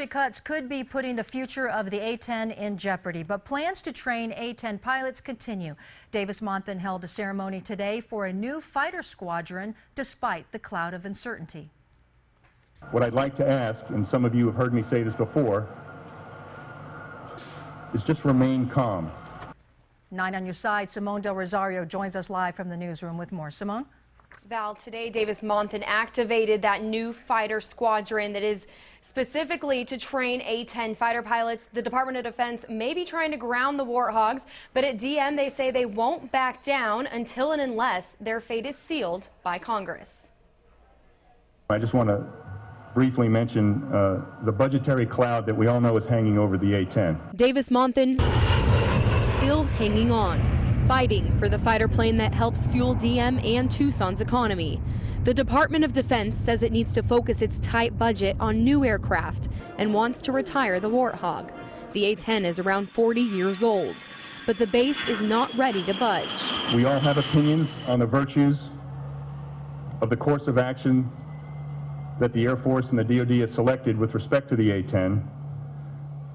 Cuts could be putting the future of the A-10 in jeopardy, but plans to train A-10 pilots continue. Davis-Monthan held a ceremony today for a new fighter squadron despite the cloud of uncertainty. What I'd like to ask, and some of you have heard me say this before, is just remain calm. 9 on your side, Simone Del Rosario joins us live from the newsroom with more. Simone? Val, today Davis-Monthan activated that new fighter squadron that is specifically to train A-10 fighter pilots. The Department of Defense may be trying to ground the Warthogs, but at DM they say they won't back down until and unless their fate is sealed by Congress. I just want to briefly mention the budgetary cloud that we all know is hanging over the A-10. Davis-Monthan still hanging on, fighting for the fighter plane that helps fuel DM and Tucson's economy. The Department of Defense says it needs to focus its tight budget on new aircraft and wants to retire the Warthog. The A-10 is around 40 years old, but the base is not ready to budge. We all have opinions on the virtues of the course of action that the Air Force and the DoD has selected with respect to the A-10,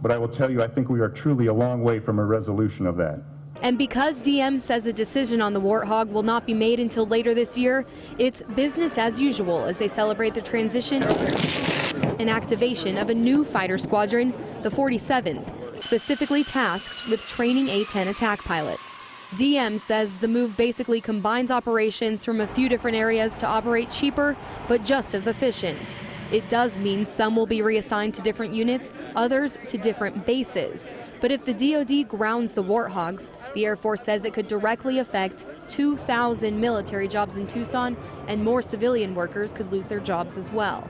but I will tell you, I think we are truly a long way from a resolution of that. And because DM says a decision on the Warthog will not be made until later this year, it's business as usual as they celebrate the transition and activation of a new fighter squadron, the 47th, specifically tasked with training A-10 attack pilots. DM says the move basically combines operations from a few different areas to operate cheaper, but just as efficient. It does mean some will be reassigned to different units, others to different bases. But if the DoD grounds the Warthogs, the Air Force says it could directly affect 2,000 military jobs in Tucson, and more civilian workers could lose their jobs as well.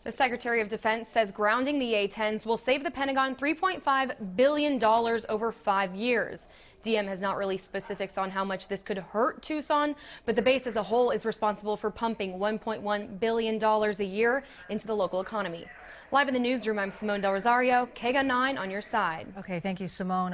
The Secretary of Defense says grounding the A-10s will save the Pentagon $3.5 billion over 5 years. DM has not released specifics on how much this could hurt Tucson, but the base as a whole is responsible for pumping $1.1 billion a year into the local economy. Live in the newsroom, I'm Simone Del Rosario, KGUN-9 on your side. Okay, thank you, Simone.